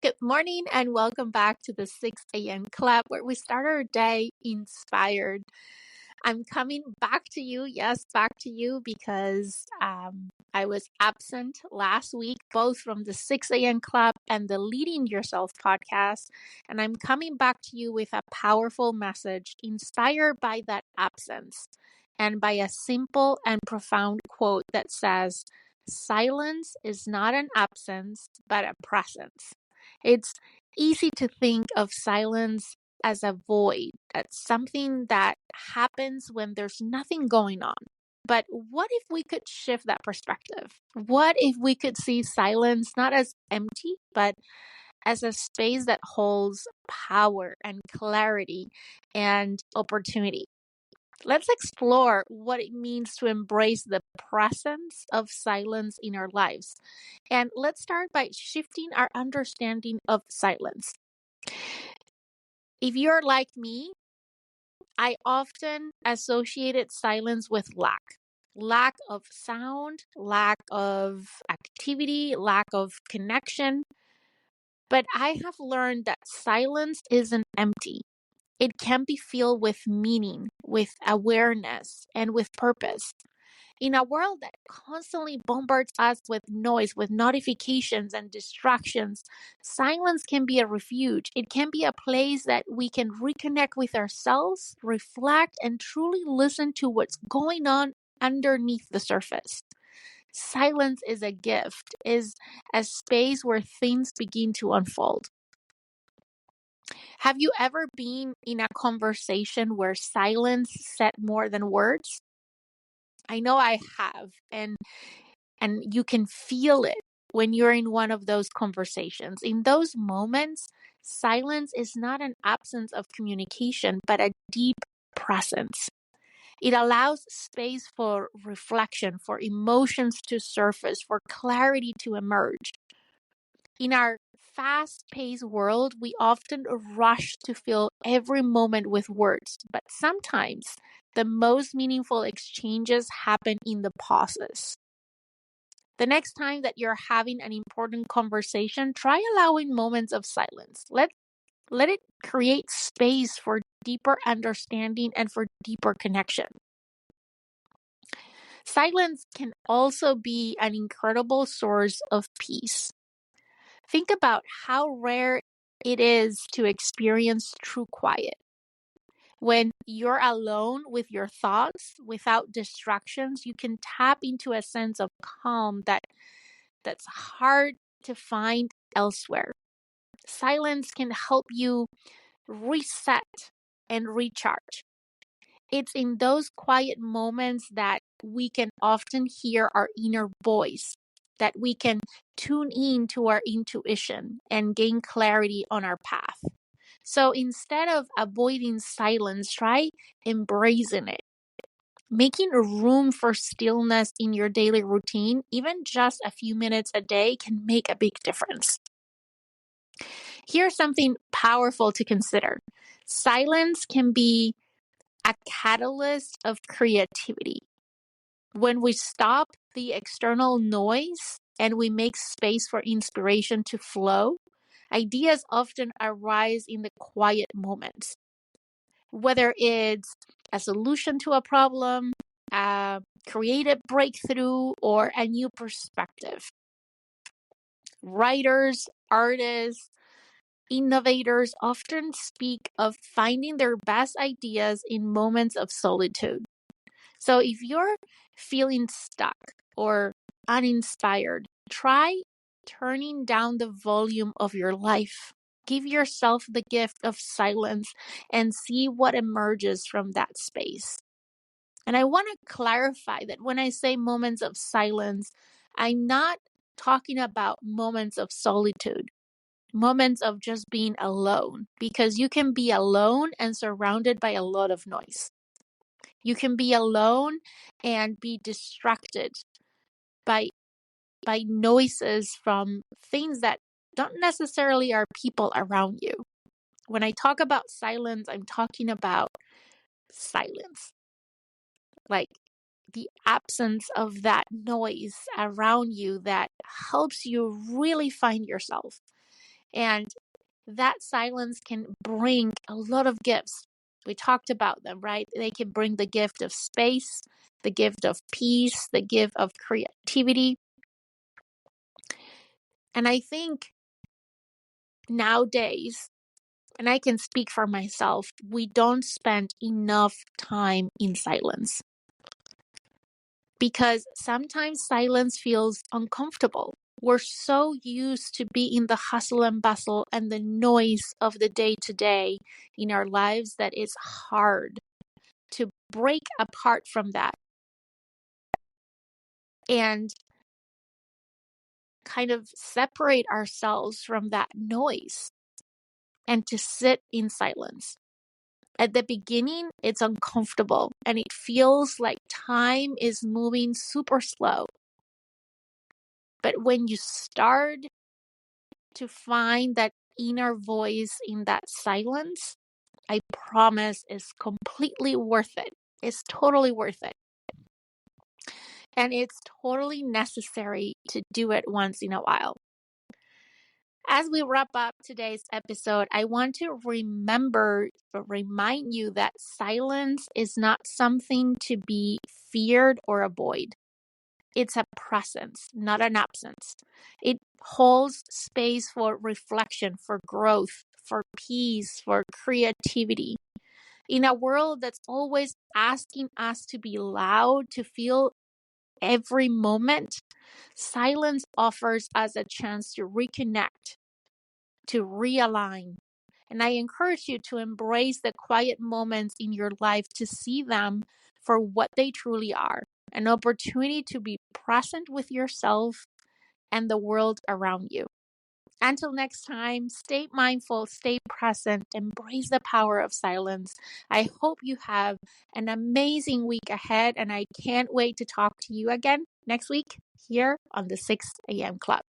Good morning and welcome back to the 6 a.m. Club where we start our day inspired. I'm coming back to you, yes, back to you because I was absent last week, both from the 6 a.m. Club and the Leading Yourself podcast. And I'm coming back to you with a powerful message inspired by that absence and by a simple and profound quote that says, "Silence is not an absence, but a presence." It's easy to think of silence as a void, as something that happens when there's nothing going on. But what if we could shift that perspective? What if we could see silence not as empty, but as a space that holds power and clarity and opportunity? Let's explore what it means to embrace the presence of silence in our lives. And let's start by shifting our understanding of silence. If you're like me, I often associated silence with lack of sound, lack of activity, lack of connection. But I have learned that silence isn't empty. It can be filled with meaning, with awareness, and with purpose. In a world that constantly bombards us with noise, with notifications and distractions, silence can be a refuge. It can be a place that we can reconnect with ourselves, reflect, and truly listen to what's going on underneath the surface. Silence is a gift, is a space where things begin to unfold. Have you ever been in a conversation where silence said more than words? I know I have, and you can feel it when you're in one of those conversations. In those moments, silence is not an absence of communication, but a deep presence. It allows space for reflection, for emotions to surface, for clarity to emerge. In our fast paced world, we often rush to fill every moment with words, but sometimes the most meaningful exchanges happen in the pauses. The next time that you're having an important conversation, try allowing moments of silence. Let it create space for deeper understanding and for deeper connection. Silence can also be an incredible source of peace. Think about how rare it is to experience true quiet. When you're alone with your thoughts, without distractions, you can tap into a sense of calm that's hard to find elsewhere. Silence can help you reset and recharge. It's in those quiet moments that we can often hear our inner voice, that we can tune in to our intuition and gain clarity on our path. So instead of avoiding silence, try embracing it. Making room for stillness in your daily routine, even just a few minutes a day, can make a big difference. Here's something powerful to consider. Silence can be a catalyst of creativity. When we stop the external noise and we make space for inspiration to flow, ideas often arise in the quiet moments. Whether it's a solution to a problem, a creative breakthrough, or a new perspective. Writers, artists, innovators often speak of finding their best ideas in moments of solitude. So if you're feeling stuck or uninspired, try turning down the volume of your life. Give yourself the gift of silence and see what emerges from that space. And I want to clarify that when I say moments of silence, I'm not talking about moments of solitude, moments of just being alone, because you can be alone and surrounded by a lot of noise. You can be alone and be distracted by noises from things that don't necessarily are people around you. When I talk about silence, I'm talking about silence. Like the absence of that noise around you that helps you really find yourself. And that silence can bring a lot of gifts. We talked about them, right? They can bring the gift of space, the gift of peace, the gift of creativity. And I think nowadays, and I can speak for myself, we don't spend enough time in silence because sometimes silence feels uncomfortable. We're so used to be in the hustle and bustle and the noise of the day to day in our lives that it's hard to break apart from that and kind of separate ourselves from that noise and to sit in silence. At the beginning, it's uncomfortable and it feels like time is moving super slow. But when you start to find that inner voice in that silence, I promise it's completely worth it. It's totally worth it. And it's totally necessary to do it once in a while. As we wrap up today's episode, I want to remind you that silence is not something to be feared or avoid. It's a presence, not an absence. It holds space for reflection, for growth, for peace, for creativity. In a world that's always asking us to be loud, to feel every moment, silence offers us a chance to reconnect, to realign. And I encourage you to embrace the quiet moments in your life, to see them for what they truly are, an opportunity to be present with yourself and the world around you. Until next time, stay mindful, stay present, embrace the power of silence. I hope you have an amazing week ahead, and I can't wait to talk to you again next week here on the 6 a.m. Club.